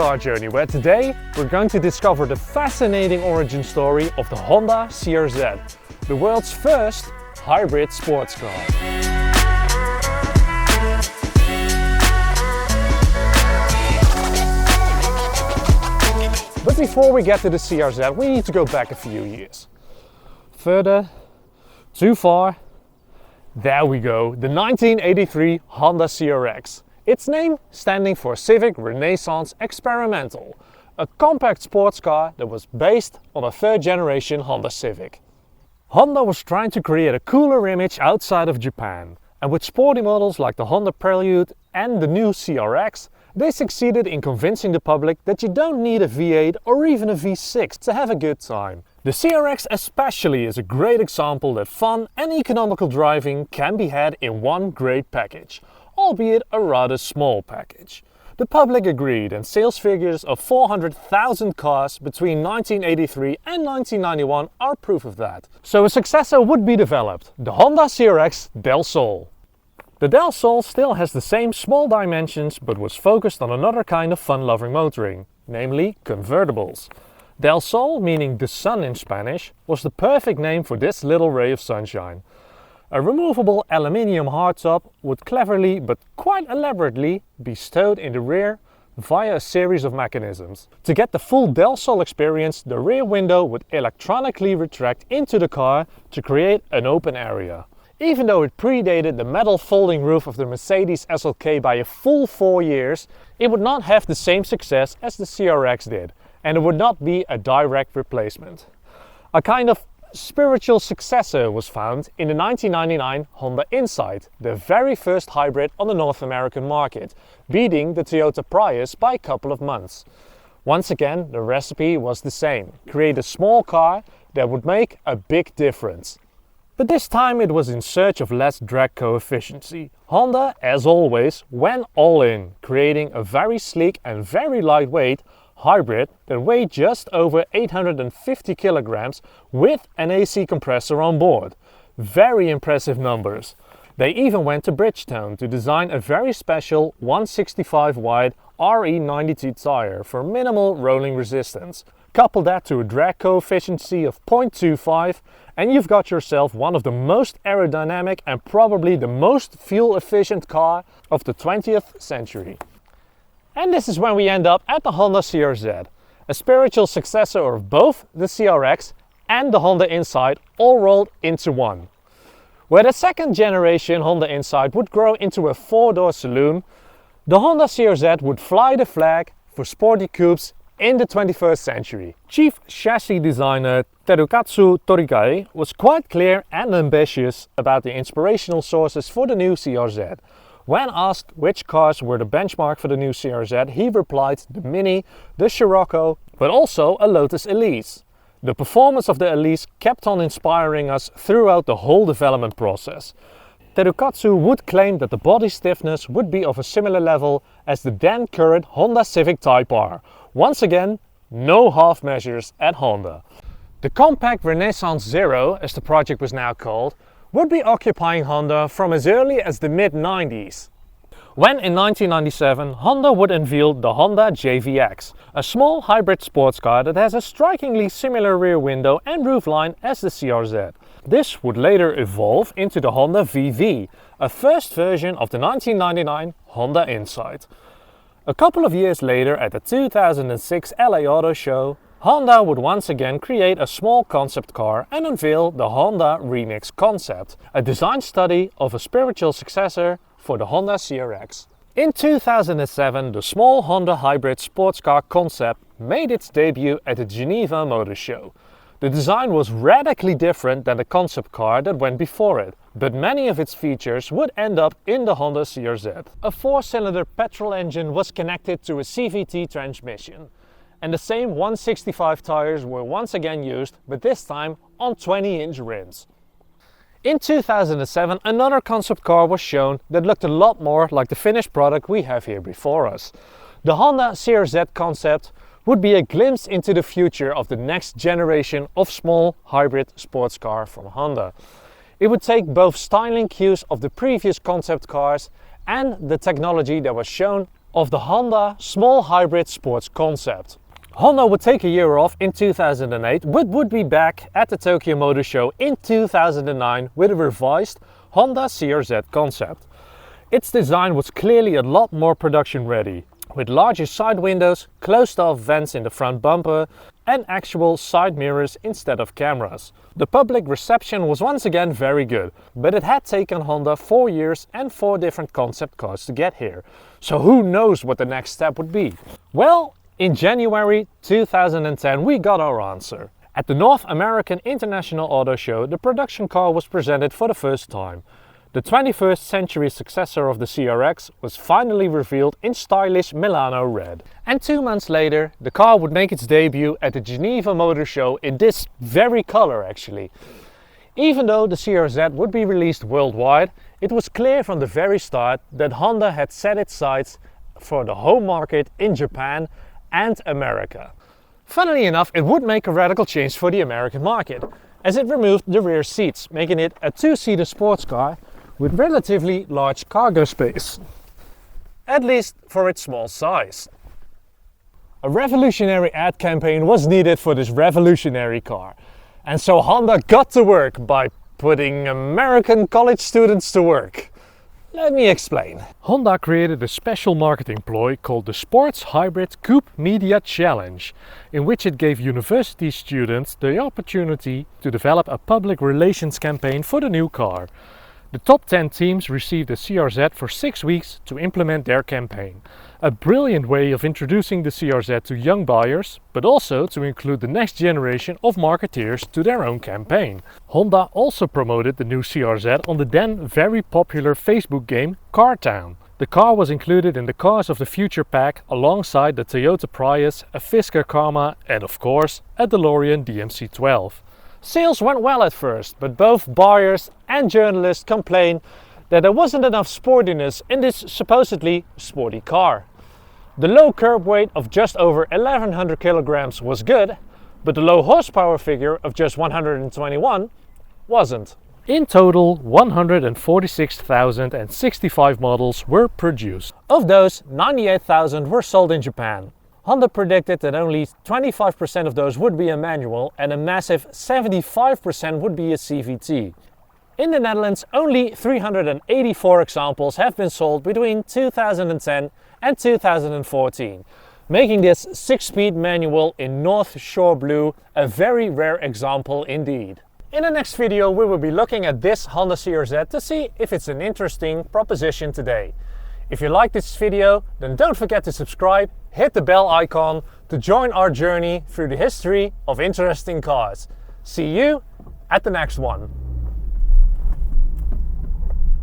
car journey where today we're going to discover the fascinating origin story of the Honda CRZ, the world's first hybrid sports car. But before we get to the CRZ, we need to go back a few years. Further, too far. There we go, the 1983 Honda CRX. Its name standing for Civic Renaissance Experimental, a compact sports car that was based on a third generation Honda Civic. Honda was trying to create a cooler image outside of Japan, and with sporty models like the Honda Prelude and the new CRX, they succeeded in convincing the public that you don't need a V8 or even a V6 to have a good time. The CRX especially is a great example that fun and economical driving can be had in one great package, albeit a rather small package. The public agreed, and sales figures of 400,000 cars between 1983 and 1991 are proof of that. So a successor would be developed, the Honda CRX Del Sol. The Del Sol still has the same small dimensions but was focused on another kind of fun-loving motoring, namely convertibles. Del Sol, meaning the sun in Spanish, was the perfect name for this little ray of sunshine. A removable aluminium hardtop would cleverly but quite elaborately be stowed in the rear via a series of mechanisms. To get the full Del Sol experience, the rear window would electronically retract into the car to create an open area. Even though it predated the metal folding roof of the Mercedes SLK by a full 4 years, it would not have the same success as the CRX did, and it would not be a direct replacement. A kind of spiritual successor was found in the 1999 Honda Insight, the very first hybrid on the North American market, beating the Toyota Prius by a couple of months. Once again, the recipe was the same: create a small car that would make a big difference. But this time it was in search of less drag coefficiency. Honda, as always, went all in, creating a very sleek and very lightweight hybrid that weighed just over 850 kilograms with an AC compressor on board. Very impressive numbers. They even went to Bridgestone to design a very special 165 wide RE92 tire for minimal rolling resistance. Couple that to a drag coefficiency of 0.25 and you've got yourself one of the most aerodynamic and probably the most fuel efficient car of the 20th century. And this is when we end up at the Honda CRZ, a spiritual successor of both the CRX and the Honda Insight all rolled into one. Where the second generation Honda Insight would grow into a 4-door saloon, the Honda CRZ would fly the flag for sporty coupes in the 21st century. Chief chassis designer Terukatsu Torikai was quite clear and ambitious about the inspirational sources for the new CRZ. When asked which cars were the benchmark for the new CRZ, he replied the Mini, the Scirocco, but also a Lotus Elise. The performance of the Elise kept on inspiring us throughout the whole development process. Terukatsu would claim that the body stiffness would be of a similar level as the then current Honda Civic Type R. Once again, no half measures at Honda. The compact Renaissance Zero, as the project was now called, would be occupying Honda from as early as the mid-90s. When in 1997 Honda would unveil the Honda JVX, a small hybrid sports car that has a strikingly similar rear window and roofline as the CRZ. This would later evolve into the Honda VV, a first version of the 1999 Honda Insight. A couple of years later at the 2006 LA Auto Show, Honda would once again create a small concept car and unveil the Honda Remix Concept, a design study of a spiritual successor for the Honda CRX. In 2007, the small Honda hybrid sports car concept made its debut at the Geneva Motor Show. The design was radically different than the concept car that went before it, but many of its features would end up in the Honda CRZ. A 4-cylinder petrol engine was connected to a CVT transmission, and the same 165 tires were once again used, but this time on 20-inch rims. In 2007, another concept car was shown that looked a lot more like the finished product we have here before us. The Honda CRZ concept would be a glimpse into the future of the next generation of small hybrid sports car from Honda. It would take both styling cues of the previous concept cars and the technology that was shown of the Honda small hybrid sports concept. Honda would take a year off in 2008, but would be back at the Tokyo Motor Show in 2009 with a revised Honda CRZ concept. Its design was clearly a lot more production ready, with larger side windows, closed-off vents in the front bumper and actual side mirrors instead of cameras. The public reception was once again very good, but it had taken Honda 4 years and 4 different concept cars to get here. So who knows what the next step would be? Well, in January 2010 we got our answer. At the North American International Auto Show, the production car was presented for the first time. The 21st century successor of the CRX was finally revealed in stylish Milano red. And 2 months later, the car would make its debut at the Geneva Motor Show in this very color actually. Even though the CRZ would be released worldwide, it was clear from the very start that Honda had set its sights for the home market in Japan and America. Funnily enough, it would make a radical change for the American market, as it removed the rear seats, making it a 2-seater sports car with relatively large cargo space, at least for its small size. A revolutionary ad campaign was needed for this revolutionary car, and so Honda got to work by putting American college students to work. Let me explain. Honda created a special marketing ploy called the Sports Hybrid Coupe Media Challenge, in which it gave university students the opportunity to develop a public relations campaign for the new car. The top 10 teams received a CRZ for 6 weeks to implement their campaign. A brilliant way of introducing the CRZ to young buyers, but also to include the next generation of marketeers to their own campaign. Honda also promoted the new CRZ on the then very popular Facebook game Car Town. The car was included in the Cars of the Future pack alongside the Toyota Prius, a Fisker Karma and of course a DeLorean DMC-12. Sales went well at first, but both buyers and journalists complained that there wasn't enough sportiness in this supposedly sporty car. The low curb weight of just over 1100 kilograms was good, but the low horsepower figure of just 121 wasn't. In total, 146,065 models were produced. Of those, 98,000 were sold in Japan. Honda predicted that only 25% of those would be a manual and a massive 75% would be a CVT. In the Netherlands, only 384 examples have been sold between 2010 and 2014, making this 6-speed manual in North Shore Blue a very rare example indeed. In the next video we will be looking at this Honda CRZ to see if it's an interesting proposition today. If you like this video, then don't forget to subscribe, hit the bell icon to join our journey through the history of interesting cars. See you at the next one.